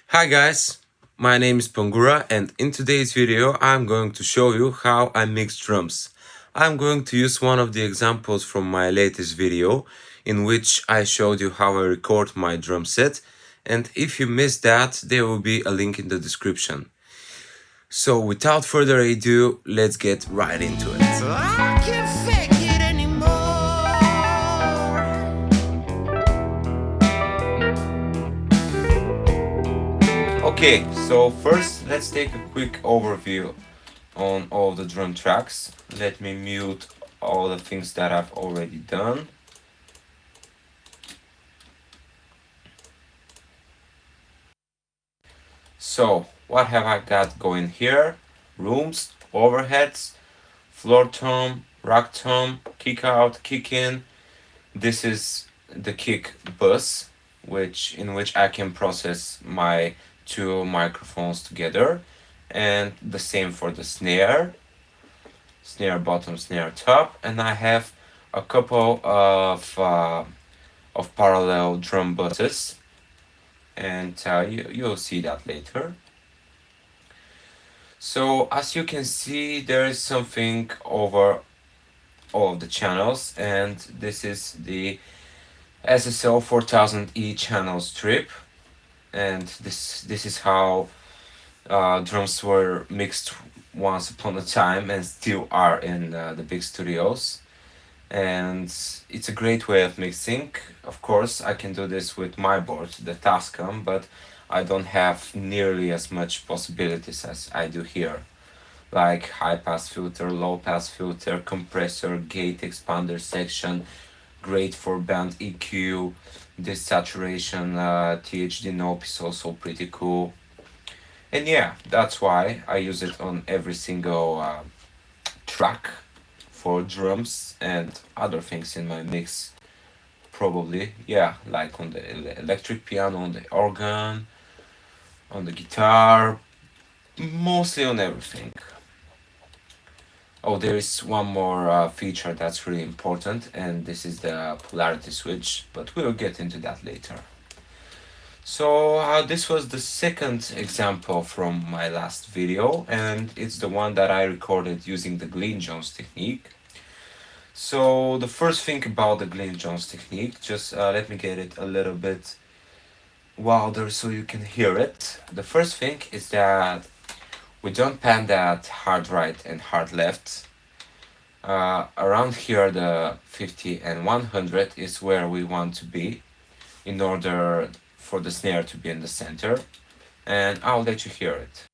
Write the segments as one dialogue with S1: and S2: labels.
S1: Hi guys, my name is Pangura and in today's video I'm going to show you how I mix drums. I'm going to use one of the examples from my latest video in which I showed you how I record my drum set, and if you missed that there will be a link in the description. So without further ado, let's get right into it. I can't fake it anymore. Okay, so first let's take a quick overview on all the drum tracks. Let me mute all the things that I've already done. So what have I got going here? Rooms, overheads, floor tom, rack tom, kick out, kick in. This is the kick bus, in which I can process my two microphones together, and the same for the snare bottom, snare top, and I have a couple of parallel drum buses, and you'll see that later. So as you can see, there is something over all of the channels, and this is the SSL 4000E channel strip, and this is how drums were mixed once upon a time and still are in the big studios. And it's a great way of mixing. Of course, I can do this with my board, the Tascam, but I don't have nearly as much possibilities as I do here, like high pass filter, low pass filter, compressor, gate expander section, great for band EQ, this saturation THD knob is also pretty cool. And yeah, that's why I use it on every single track for drums and other things in my mix. Probably, yeah, like on the electric piano, on the organ, on the guitar, mostly on everything. Oh, there is one more feature that's really important, and this is the polarity switch, but we'll get into that later. So this was the second example from my last video, and it's the one that I recorded using the Glyn Jones technique. So the first thing about the Glyn Jones technique, just let me get it a little bit wilder so you can hear it. The first thing is that we don't pan that hard right and hard left. Around here, the 50 and 100 is where we want to be in order for the snare to be in the center, and I'll let you hear it.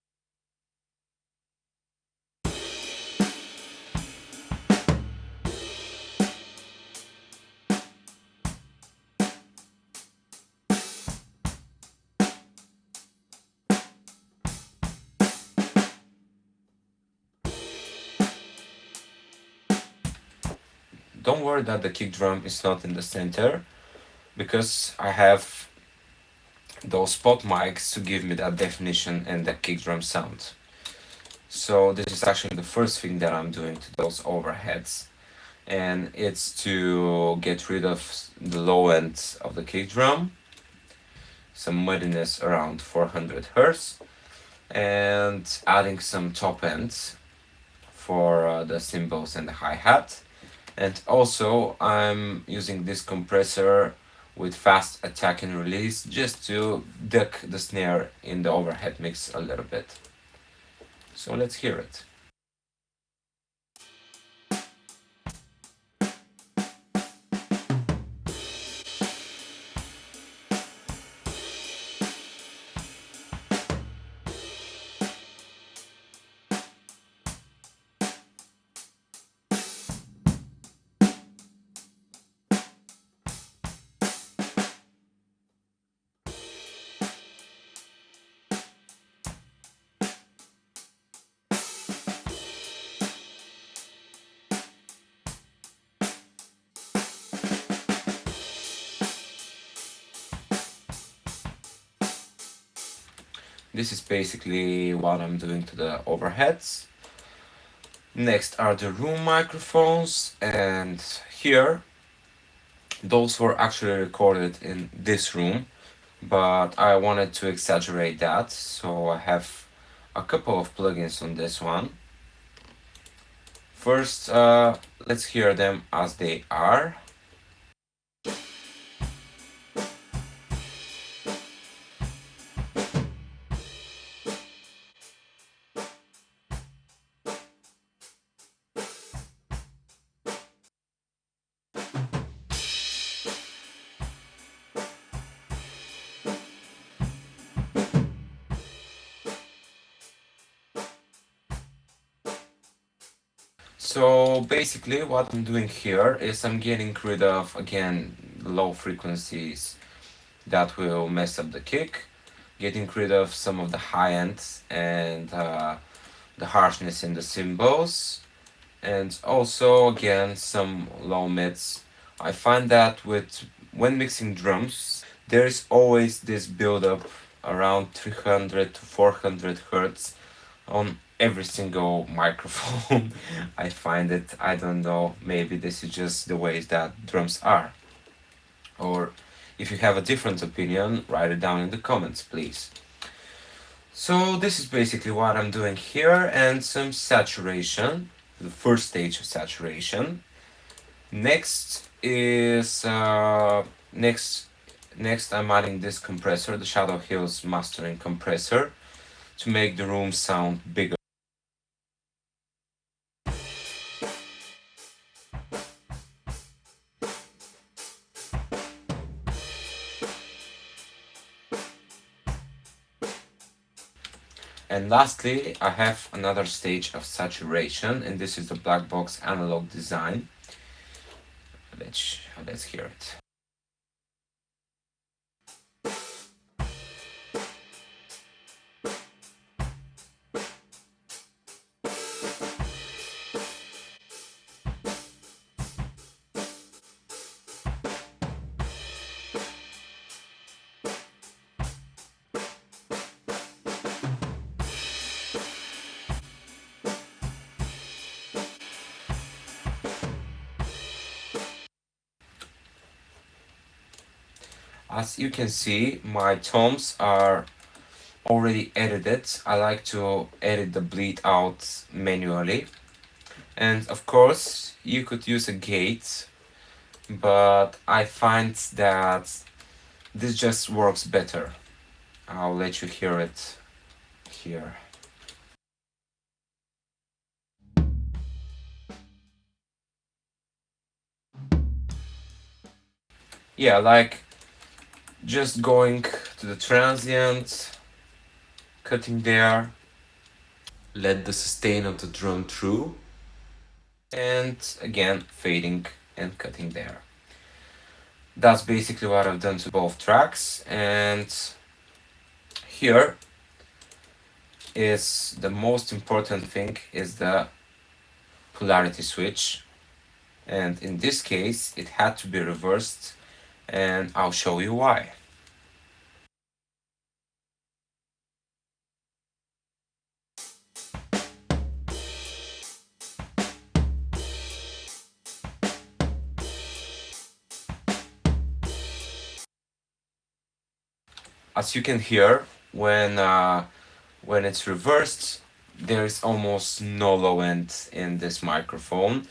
S1: Don't worry that the kick drum is not in the center, because I have those spot mics to give me that definition and that kick drum sound. So this is actually the first thing that I'm doing to those overheads, and it's to get rid of the low end of the kick drum, some muddiness around 400 Hz, and adding some top ends for the cymbals and the hi-hat. And also I'm using this compressor with fast attack and release just to duck the snare in the overhead mix a little bit. So let's hear it. This is basically what I'm doing to the overheads. Next are the room microphones, and here those were actually recorded in this room but I wanted to exaggerate that, so I have a couple of plugins on this one. First, let's hear them as they are. So basically what I'm doing here is I'm getting rid of, again, low frequencies that will mess up the kick, getting rid of some of the high ends and the harshness in the cymbals, and also again some low mids. I find that when mixing drums, there's always this build up around 300 to 400 hertz on every single microphone. I find it, I don't know, maybe this is just the ways that drums are. Or if you have a different opinion, write it down in the comments, please. So this is basically what I'm doing here, and some saturation, the first stage of saturation. Next is next I'm adding this compressor, the Shadow Hills mastering compressor, to make the room sound bigger. And lastly, I have another stage of saturation, and this is the black box analog design. Let's hear it. As you can see, my tones are already edited. I like to edit the bleed out manually. And of course, you could use a gate, but I find that this just works better. I'll let you hear it here. Yeah, like just going to the transient, cutting there, let the sustain of the drum through, and again fading and cutting there. That's basically what I've done to both tracks, and here is the most important thing, is the polarity switch, and in this case it had to be reversed, and I'll show you why. As you can hear, when it's reversed, there is almost no low end in this microphone,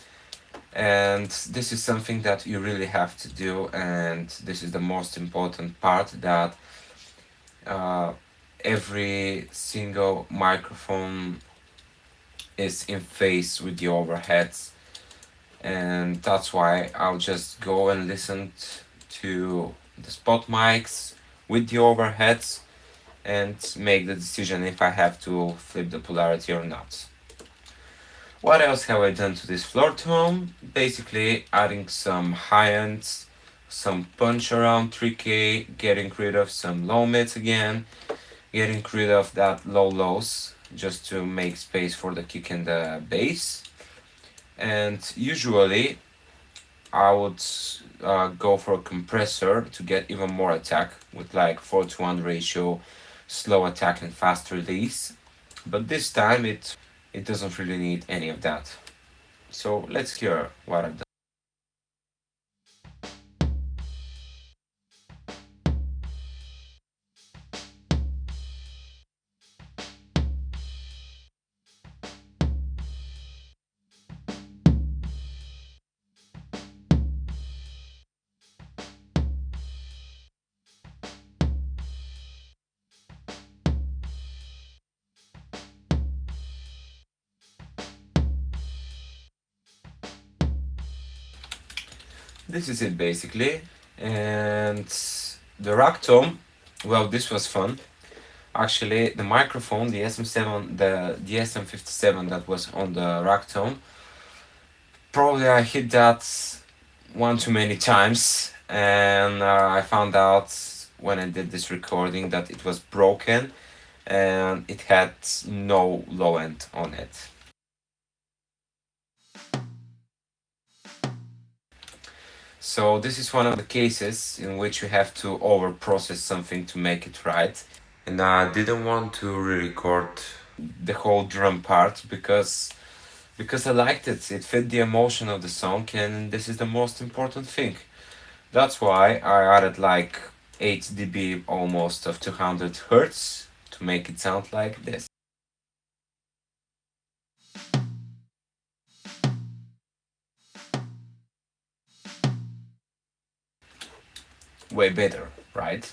S1: and this is something that you really have to do, and this is the most important part, that uh, every single microphone is in phase with the overheads, and that's why I'll just go and listen to the spot mics with the overheads and make the decision if I have to flip the polarity or not. What else have I done to this floor tone? Basically adding some high ends, some punch around 3K, getting rid of some low mids again, getting rid of that low lows just to make space for the kick and the bass. And usually I would go for a compressor to get even more attack with like 4:1 ratio, slow attack and fast release. But this time it doesn't really need any of that. So let's hear what I've done. this is it basically. And the rack tom, well, this was fun. Actually, the microphone, the SM7, the SM57 that was on the rack tom, probably I hit that one too many times, and I found out when I did this recording that it was broken and it had no low end on it. So this is one of the cases in which you have to over process something to make it right. And I didn't want to re-record the whole drum part because I liked it. It fit the emotion of the song, and this is the most important thing. That's why I added like 8 dB almost of 200 hertz to make it sound like this. Way better, right?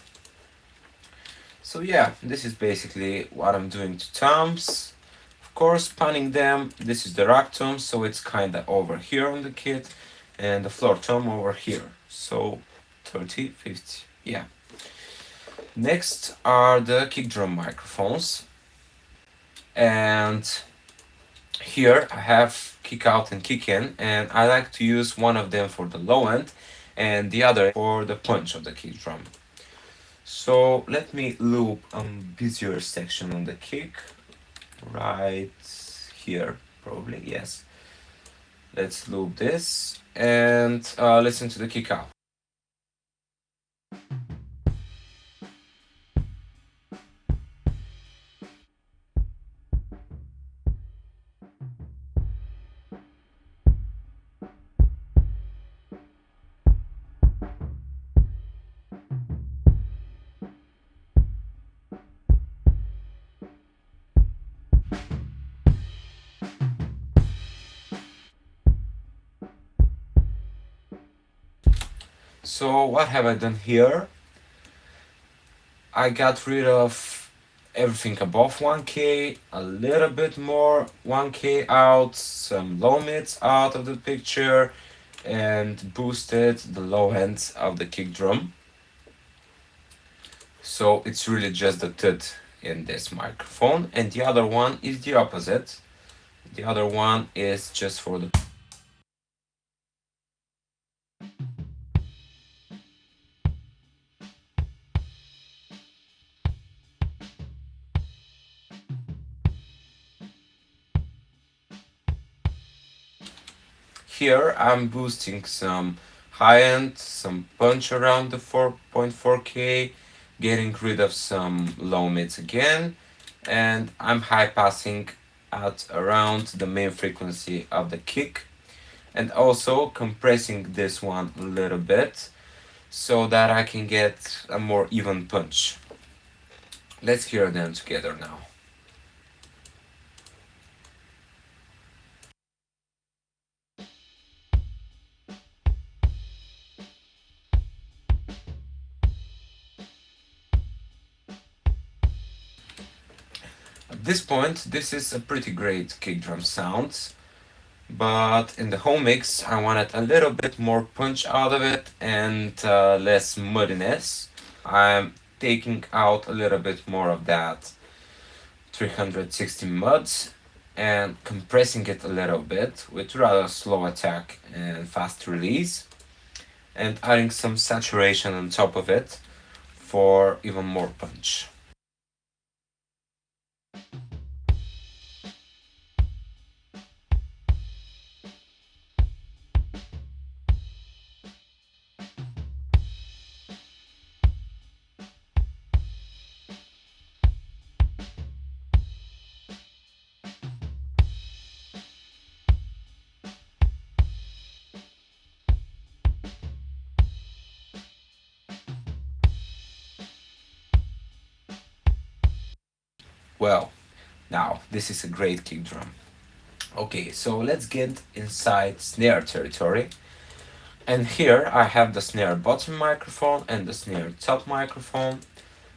S1: So yeah, this is basically what I'm doing to toms. Of course, panning them. This is the rack tom, so it's kinda over here on the kit, and the floor tom over here. So 30, 50, yeah. Next are the kick drum microphones, and here I have kick out and kick in, and I like to use one of them for the low end and the other for the punch of the kick drum. So let me loop a busier section on the kick, right here, probably, yes. Let's loop this and listen to the kick out. So what have I done here? I got rid of everything above 1K, a little bit more 1K out, some low mids out of the picture, and boosted the low end of the kick drum. So it's really just the tut in this microphone, and the other one is the opposite. The other one is just for the here I'm boosting some high end, some punch around the 4.4K, getting rid of some low mids again, and I'm high passing at around the main frequency of the kick, and also compressing this one a little bit so that I can get a more even punch. Let's hear them together now. At this point, this is a pretty great kick drum sound, but in the home mix, I wanted a little bit more punch out of it and less muddiness. I'm taking out a little bit more of that 360 muds and compressing it a little bit with rather slow attack and fast release, and adding some saturation on top of it for even more punch. Well, now this is a great kick drum. Okay, so let's get inside snare territory. And here I have the snare bottom microphone and the snare top microphone.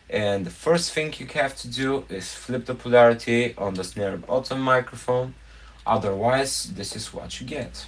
S1: And the first thing you have to do is flip the polarity on the snare bottom microphone. Otherwise, this is what you get.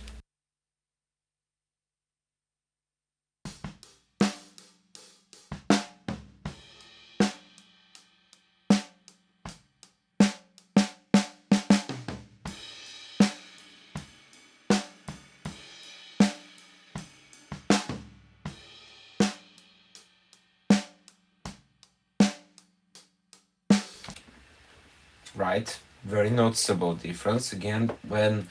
S1: right? Very noticeable difference. Again, when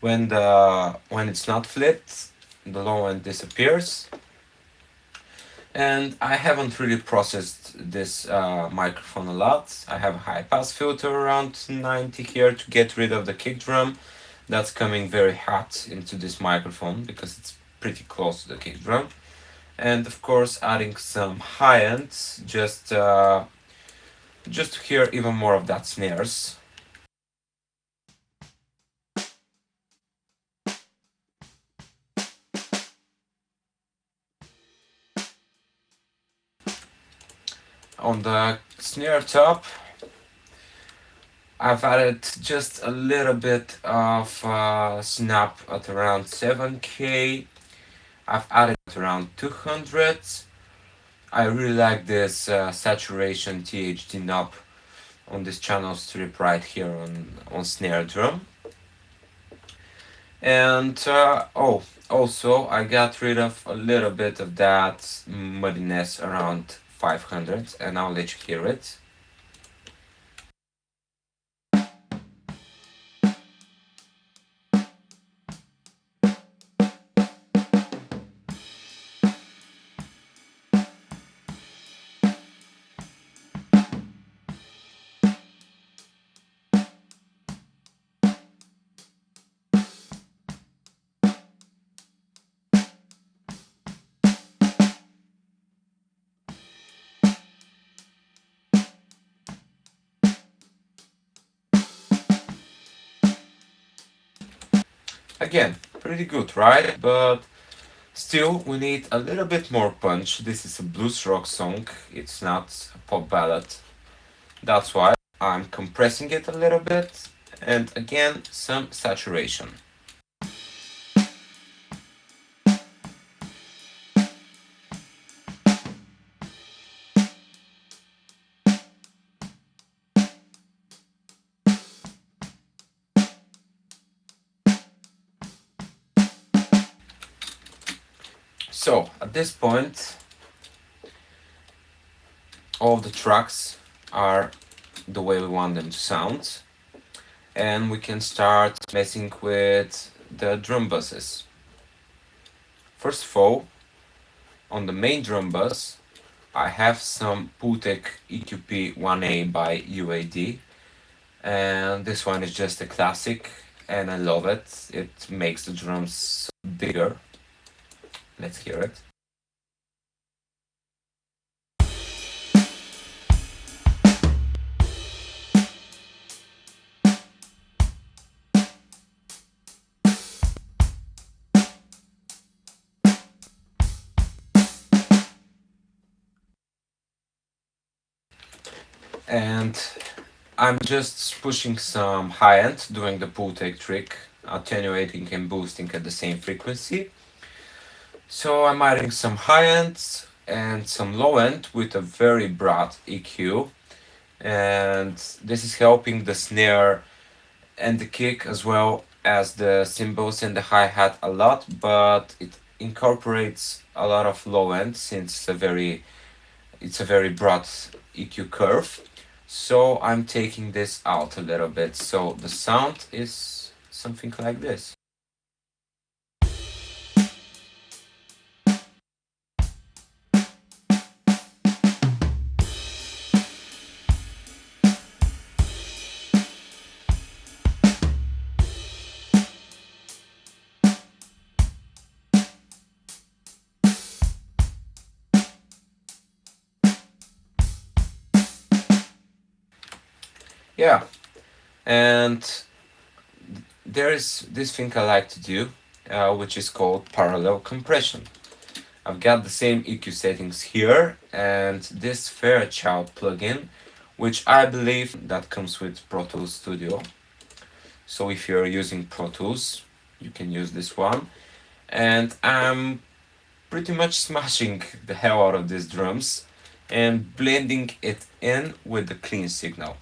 S1: it's not flipped, the low end disappears. And I haven't really processed this microphone a lot. I have a high pass filter around 90 here to get rid of the kick drum. That's coming very hot into this microphone because it's pretty close to the kick drum. And of course adding some high end just to hear even more of that snares. On the snare top, I've added just a little bit of snap at around 7K. I've added around 200. I really like this saturation THD knob on this channel strip right here on snare drum. And also I got rid of a little bit of that muddiness around 500, and I'll let you hear it. Again, pretty good, right? But still, we need a little bit more punch. This is a blues rock song, it's not a pop ballad. That's why I'm compressing it a little bit, and again, some saturation. So, at this point, all the tracks are the way we want them to sound, and we can start messing with the drum buses. First of all, on the main drum bus, I have some Pultec EQP 1A by UAD, and this one is just a classic, and I love it. It makes the drums bigger. Let's hear it. And I'm just pushing some high end, doing the Pultec trick, attenuating and boosting at the same frequency. So I'm adding some high end and some low end with a very broad EQ, and this is helping the snare and the kick as well as the cymbals and the hi-hat a lot, but it incorporates a lot of low end since it's a very broad EQ curve. So I'm taking this out a little bit, so the sound is something like this. Yeah, and there is this thing I like to do, which is called parallel compression. I've got the same EQ settings here and this Fairchild plugin, which I believe that comes with Pro Tools Studio. So if you're using Pro Tools, you can use this one. And I'm pretty much smashing the hell out of these drums and blending it in with the clean signal.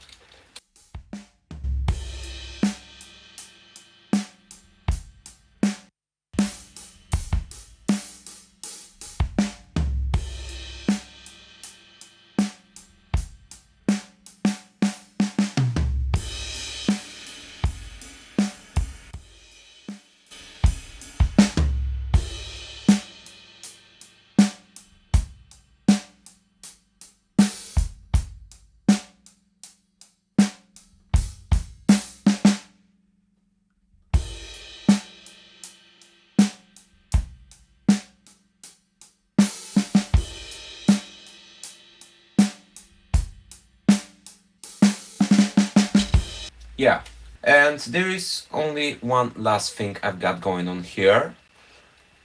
S1: Yeah, and there is only one last thing I've got going on here,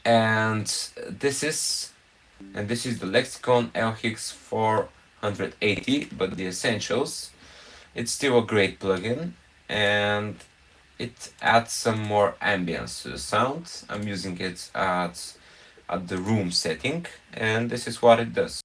S1: and this is the Lexicon LX 480, but the Essentials. It's still a great plugin, and it adds some more ambience to the sound. I'm using it at the room setting, and this is what it does.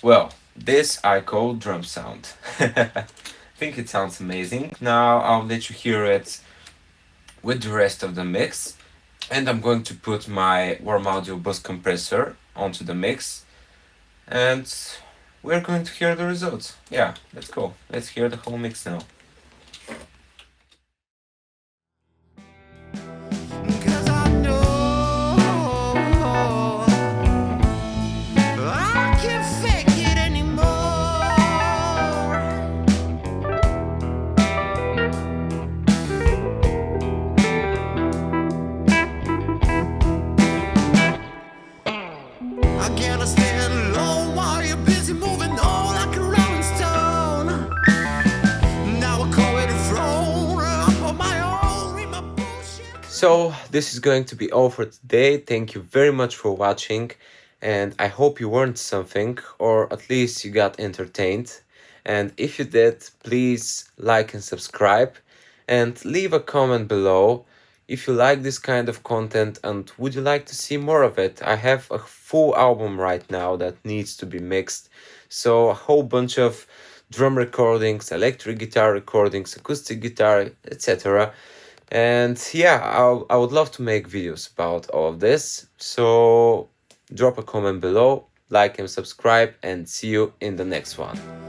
S1: Well, this I call drum sound. I think it sounds amazing. Now I'll let you hear it with the rest of the mix. And I'm going to put my warm audio bus compressor onto the mix. And we're going to hear the results. Yeah, let's go. Let's hear the whole mix now. So this is going to be all for today. Thank you very much for watching, and I hope you learned something, or at least you got entertained. And if you did, please like and subscribe, and leave a comment below if you like this kind of content and would you like to see more of it. I have a full album right now that needs to be mixed, so a whole bunch of drum recordings, electric guitar recordings, acoustic guitar, etc. And yeah, I would love to make videos about all of this. So drop a comment below, like and subscribe, and see you in the next one.